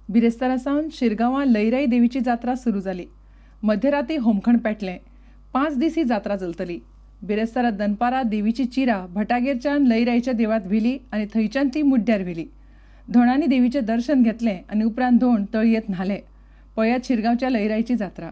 बिरेस्तारा सावन शिरगांवां लयराई देवीची जात्रा सुरू जाली। मध्यराती होमखण पेटलें। 5 दीस ही जात्रा चलतली। बिरेस्तारा दनपारा देवीची चिरा भटागेरच्यान लयराईच्या देवळांत व्हेली आनी थंयच्यान ती मुड्ड्यार व्हेली। धोणांनी देवीचें दर्शन घेतलें आनी उपरांत धोण तळयेंत न्हाले। पळयात शिरगांवच्या लयराईची जात्रा।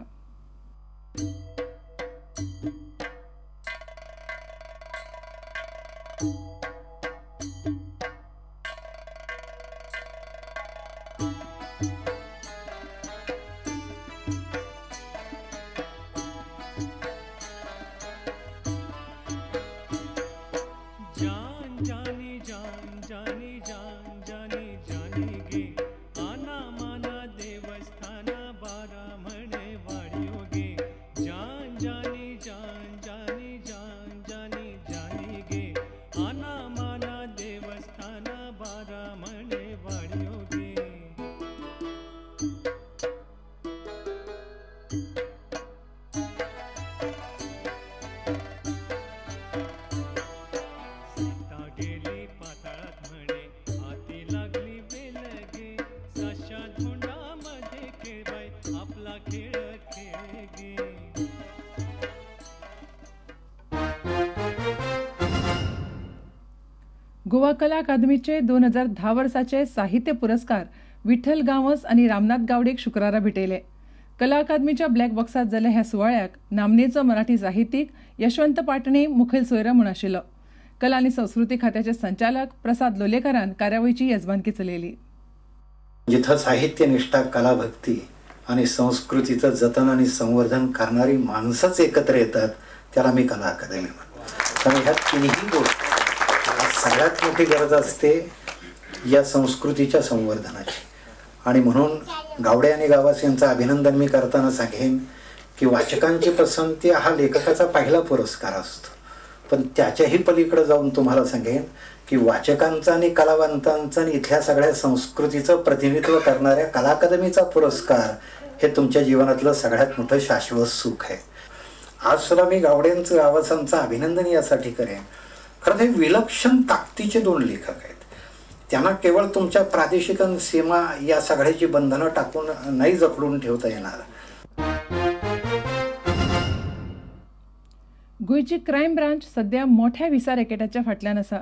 गोवा कला अकादमीचे 2010 वर्साचे साहित्य पुरस्कार विठ्ठल गांवस आणि रामनाथ गावडेक शुक्रारा भेटयले। कला अकादमीच्या ब्लॅक बॉक्सात जाल्ल्या ह्या सुवाळ्याक नामनेचो मराठी साहित्यीक यशवंत पाटणी मुखेल सोयरो म्हूण आशिल्लो। कला आनी संस्कृती खात्याचे संचालक प्रसाद लोलयेकारान कार्यावळीची येजमानकी चलयली। जिथं साहित्य निष्ठा, कला भक्ती आणि संस्कृतीचं जतन आणि संवर्धन करणारी माणसंच एकत्र येतात त्याला मी कला अकादमी म्हणतो। त्यामुळे ह्या तिन्ही गोष्टी सगळ्यात मोठी गरज असते या संस्कृतीच्या संवर्धनाची। आणि म्हणून गावडे आणि गावासियांचं अभिनंदन मी करताना सांगेन की वाचकांची पसंती हा लेखकाचा पहिला पुरस्कार असतो, पण त्याच्याही पलीकडे जाऊन तुम्हाला सांगेन की वाचकांचा आणि कलावंतांचा आणि इथल्या सगळ्या संस्कृतीचं प्रतिनिधित्व करणाऱ्या कला अकादमीचा पुरस्कार हे तुमच्या जीवनातलं सगळ्यात मोठं शाश्वत सुख आहे। आज सुद्धा मी गावड्यांचं गावासांचं अभिनंदन यासाठी करेन, खरं ते विलक्षण ताकदीचे 2 लेखक आहेत। त्यांना केवळ तुमच्या प्रादेशिक सीमा या सगळ्याची बंधनं टाकून नाही जखडून ठेवता येणार। गोयची क्रायम ब्रांच सध्या मोठ्या व्हिसा रॅकेटाच्या फाटल्यान आसा।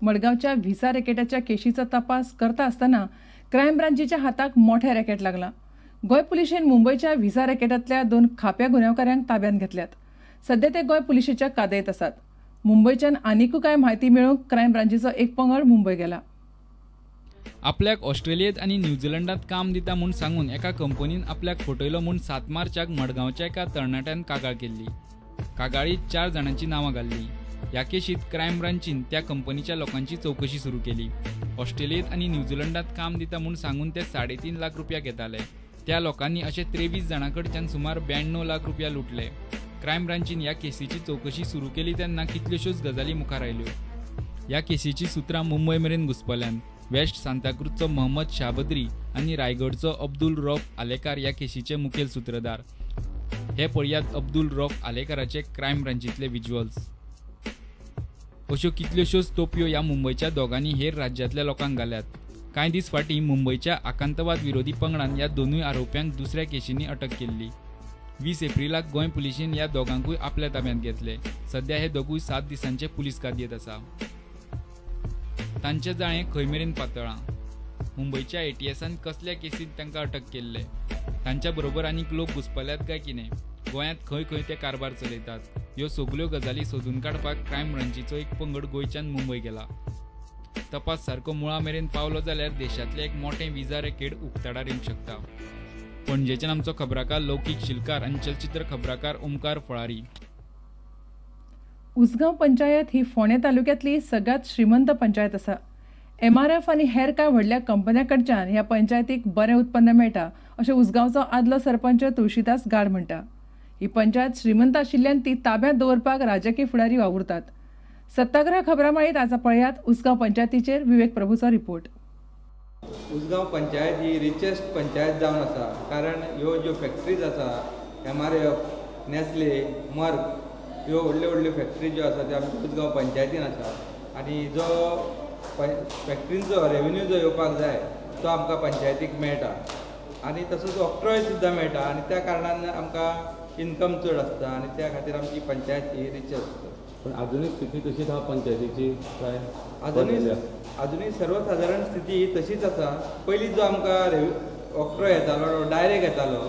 मडगावच्या व्हिसा रॅकेटाच्या केशीचो तपास करता आसतना क्रायम ब्रांचीच्या हाताक मोठे रॅकेट लागला। गोय पुलिशेन मुंबयच्या व्हिसा रॅकेटांतल्या 2 खाप्या गुन्यांवकारांक ताब्यांत घेतल्यात। सध्या ते गोय पुलिशेच्या कादेत आसात। मुंबयच्यान आनीकूय काय म्हायती मेळूंक क्रायम ब्रांचीचो एक पंगड मुंबय गेला। आपल्याक ऑस्ट्रेलियेत आणि न्यूझीलंडात काम दिता म्हूण सांगून एका कंपनीन आपल्याक फटयलो म्हूण 7 मार्चाक मडगांवच्या एका तरणाट्यान कागाळ केल्ली। कागाळीत 4 जाणांची नांवां घाल्ली। ह्या केशीत क्रायम ब्रांचीन त्या कंपनीच्या लोकांची चौकशी सुरू केली। ऑस्ट्रेलियेत आणि न्यूझीलंडात काम दिता म्हूण सांगून ते 3.5 लाख रुपया घेताले। त्या लोकांनी अशे 23 जाणांकडच्यान सुमार 92 लाख रुपया लुटले। क्रायम ब्रांचीन ह्या केसीची चौकशी सुरू केली तेन्ना कितल्योश्योच गजाली मुखार आयल्यो। ह्या केसीची सुत्रां मुंबय मेरेन घुसपल्यांत। वेस्ट सांताक्रूजचो मोहम्मद शाबद्री आणि रायगडचो अब्दुल रौफ आलेकार ह्या केसीचे मुखेल सूत्रधार। हे पळयात अब्दुल रौफ आलेकाराचे क्रायम ब्रांचीतले विज्युअल्स। अश्यो कितल्योश्योच तोपयो ह्या मुंबयच्या दोगांनी हेर राज्यांतल्या लोकांक घाल्यात। कांय दीस फाटीं मुंबयच्या आकांतवाद विरोधी पंगडान ह्या 2 आरोप्यांक दुसऱ्या केशींनी अटक केल्ली। 20 एप्रिलाक गोंय पुलिशेन ह्या दोगांकूय आपल्या ताब्यांत घेतले। सध्या हे दोगूय 7 दिसांचे पुलीस कादयेत आसा। तांचे जाळें खंय मेरेन पातळ्ळां। मुंबयच्या एटीएसान कसल्या केसींत तांकां अटक केल्ले, तांच्या बरोबर आनीक लोक घुसपल्यात काय कितें, गोंयांत खंय खंय ते कारभार चलयतात, ह्यो सगल्यो गजाली सोदून काडपाक क्रायम ब्रांचीचो एक पंगड गोंयच्यान मुंबय गेला। तपास सारको मुळा मेरेन पावलो जाल्यार देशांतलें एक मोठें व्हिसा रॅकेट उक्ताडार येवंक शकता। पणजेच्यान आमचो खबराकार लौकीक शिलकार आनी चलचित्र खबराकार ओमकार फळारी। उसगांव पंचायत ही फोंडें तालुक्यांतली सगळ्यात श्रीमंत पंचायत आसा। MRF आनी हेर कांय व्हडल्या कंपन्यां कडच्यान ह्या पंचायतीक बरें उत्पन्न मेळटा अशें उसगांवचो आदलो सरपंच तुळशीदास गाड म्हणटा। ही पंचायत श्रीमंत आशिल्ल्यान ती ताब्यांत दवरपाक राजकीय फुडारी वावुरतात। सत्याग्रह खबरामाळीत आज पळयात उसगांव पंचायतीचेर विवेक प्रभूचो रिपोर्ट। उसगांव पंचायत ही रिचेस्ट पंचायत जावन आसा, कारण ह्यो ज्यो फॅक्टरीज आसा MRF, नेस्ले, मर्क ह्यो व्हडल्यो व्हडल्यो फॅक्टरी ज्यो आसा त्यो आमच्या उसगांव पंचायतीन आसा। आनी जो फॅक्टरींचो रेव्हेन्यू जो येवपाक जाय तो आमकां पंचायतीक मेळटा आनी तसोच ऑक्ट्रोय सुद्दां मेळटा आनी त्या कारणान आमकां इन्कम चड आसता आनी त्या खातीर आमची पंचायत ही रिच आसता. पण आधुनीक स्थिती तशीच आहा पंचायतीची काय अजुनूय सर्वसाधारण स्थिती ही तशीच आसा. पयलीं जो आमकां ऑक्ट्रो येतालो तो डायरेक्ट येतालो,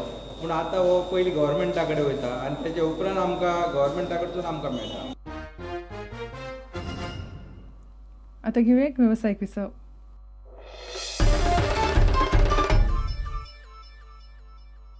पूण आतां हो पयलीं गव्हर्मेंटा कडेन वयता आनी तेच्या उपरांत आमकां गव्हर्मेंटा कडसून आमकां मेळटा. आता घेऊया एक व्यावसायिक विसव.